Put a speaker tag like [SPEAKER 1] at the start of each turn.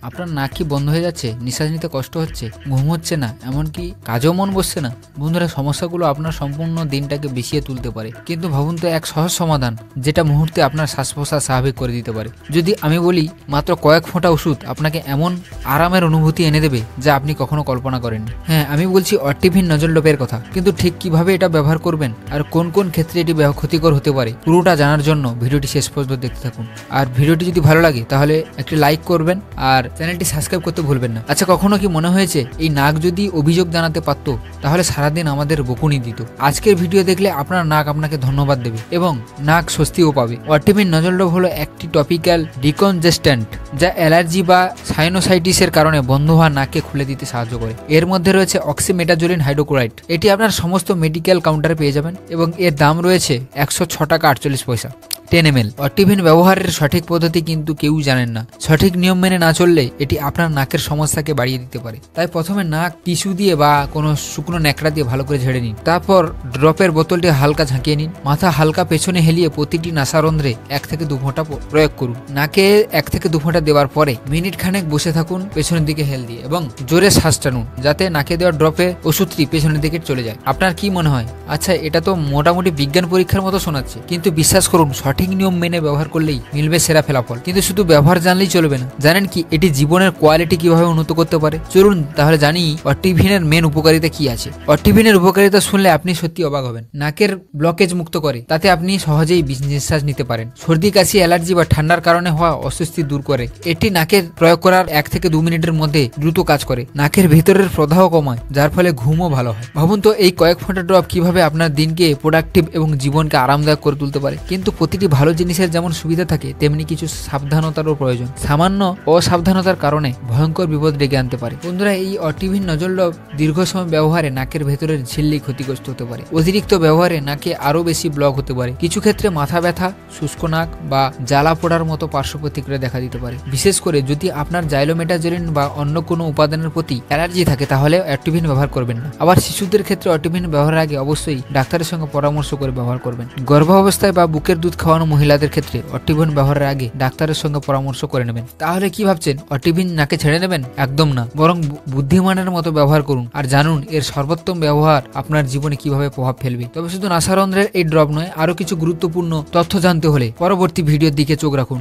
[SPEAKER 1] আপনার নাক কি বন্ধ হয়ে যাচ্ছে, নিঃশ্বাস নিতে কষ্ট হচ্ছে, ঘুম হচ্ছে না, এমনকি কাজেও মন বসছে না? বন্ধুরা, সমস্যাগুলো আপনার সম্পূর্ণ দিনটাকে বিষিয়ে তুলতে পারে, কিন্তু ভাবুন তো এক সহজ সমাধান যেটা মুহূর্তে আপনার শ্বাস প্রশ্বাস স্বাভাবিক করে দিতে পারে। যদি আমি বলি মাত্র কয়েক ফোঁটা ওষুধ আপনাকে এমন আরামের অনুভূতি এনে দেবে যা আপনি কখনো কল্পনা করেননি। হ্যাঁ, আমি বলছি অটিভিন নজল ড্রপের কথা, কিন্তু ঠিক কিভাবে এটা ব্যবহার করবেন আর কোন কোন ক্ষেত্রে এটি ক্ষতিকর হতে পারে পুরোটা জানার জন্য ভিডিওটি শেষ পর্যন্ত দেখতে থাকুন। আর ভিডিওটি যদি ভালো লাগে তাহলে একটি লাইক করবেন আর চ্যানেলটি সাবস্ক্রাইব করতে ভুলবেন না। আচ্ছা, কখনো কি মনে হয়েছে এই নাক যদি অভিযোগ জানাতে পারত তাহলে সারাদিন আমাদের বকুনি দিত? আজকের ভিডিও দেখলে আপনার নাক আপনাকে ধন্যবাদ দেবে এবং নাক স্বস্তিও পাবে। অটিভিন নজল ড্রপ হলো একটি টপিক্যাল ডিকনজেস্ট্যান্ট যা অ্যালার্জি বা সাইনোসাইটিসের কারণে বন্ধ হওয়া নাককে খুলে দিতে সাহায্য করে। এর মধ্যে রয়েছে অক্সিমেটাজোলিন হাইড্রোক্লোরাইড। এটি আপনার সমস্ত মেডিকেল কাউন্টারে পেয়ে যাবেন এবং এর দাম রয়েছে 106 টাকা 48 পয়সা 10 ml। অটিভিন ব্যবহারের সঠিক পদ্ধতি কিন্তু কেউ জানেন না। সঠিক নিয়ম মেনে না চললে এটি আপনার নাকের সমস্যাকে বাড়িয়ে দিতে পারে। তাই প্রথমে নাক টিস্যু দিয়ে বা কোনো শুকনো ন্যাকড়া দিয়ে ভালো করে ঝেড়ে নিন। তারপর ড্রপের বোতলটি হালকা ঝাঁকিয়ে নিন। মাথা হালকা পেছনে হেলিয়ে প্রতিটি নাসারন্ধ্রে 1 থেকে 2 ফোঁটা প্রয়োগ করুন। নাকে 1 থেকে 2 ফোঁটা দেওয়ার পরে মিনিট খানেক বসে থাকুন পেছনের দিকে হেল দিয়ে এবং জোরে শ্বাস টানুন যাতে নাকে দেওয়া ড্রপে ওষুধটি পেছনের দিকে চলে যায়। আপনার কি মনে হয়? আচ্ছা, এটা তো মোটামুটি বিজ্ঞান পরীক্ষার মতো শোনাচ্ছে, কিন্তু বিশ্বাস করুন সঠিক নিয়ম মেনে ব্যবহার করলেই মিলবে সেরা ফলাফল। কিন্তু শুধু ব্যবহার জানলেই চলবে না। জানেন কি এটি জীবনের কোয়ালিটি কিভাবে উন্নত করতে পারে? চলুন তাহলে জানি অটিভিনের মেন উপকারিতা কি আছে। অটিভিনের উপকারিতা শুনলে আপনি সত্যি অবাক হবেন। নাকের ব্লকেজ মুক্ত করে, তাতে আপনি সহজেই নিঃশ্বাস নিতে পারেন। সর্দি, কাশি, অ্যালার্জি বা ঠান্ডার কারণে হওয়া অস্বস্তি দূর করে। এটি নাকের প্রয়োগ করার 1 থেকে 2 মিনিটের মধ্যে দ্রুত কাজ করে। নাকের ভেতরের প্রদাহ কমায়, যার ফলে ঘুমও ভালো হয়। ভাবুন তো এই কয়েক ফোঁটা ড্রপ কিভাবে আপনার দিনকে প্রোডাক্টিভ এবং জীবনকে আরামদায়ক করে তুলতে পারে। কিন্তু প্রতিটি ভালো জিনিসের যেমন সুবিধা থাকে তেমনি কিছু সাবধানতারও প্রয়োজন। সামান্য অসাবধানতার কারণে ভয়ঙ্কর বিপদ ডেকে আনতে পারে। বন্ধুরা, এই অটিভিন নজল ড্রপ দীর্ঘ সময় ব্যবহারে নাকের ভেতরের ঝিল্লি ক্ষতিগ্রস্ত হতে পারে। অতিরিক্ত ব্যবহারে নাকে আরো বেশি ব্লক হতে পারে। কিছু ক্ষেত্রে মাথা ব্যথা, শুষ্ক নাক বা জ্বালা পোড়ার মতো পার্শ্ব প্রতিক্রিয়া দেখা দিতে পারে। বিশেষ করে যদি আপনার জাইলোমেটাজোলিন বা অন্য কোনো উপাদানের প্রতি অ্যালার্জি থাকে তাহলে অটিভিন ব্যবহার করবেন না। আবার শিশুদের ক্ষেত্রে অটিভিন ব্যবহারের আগে অবশ্যই ডাক্তারের সঙ্গে পরামর্শ করে ব্যবহার করবেন। গর্ভাবস্থায় বা বুকের দুধ খাওয়ানো মহিলাদের ক্ষেত্রে অটিভিন ব্যবহারের আগে ডাক্তারের সঙ্গে পরামর্শ করে নেবেন। তাহলে কি ভাবছেন অটিভিন নাকে ছেড়ে নেবেন? একদম না, বরং বুদ্ধিমানের মতো ব্যবহার করুন আর জানুন এর সর্বোত্তম ব্যবহার আপনার জীবনে কিভাবে প্রভাব ফেলবে। তবে শুধু নাসারন্ধ্রের এই ড্রপ নয়, আরো কিছু গুরুত্বপূর্ণ তথ্য জানতে হলে পরবর্তী ভিডিওর দিকে চোখ রাখুন।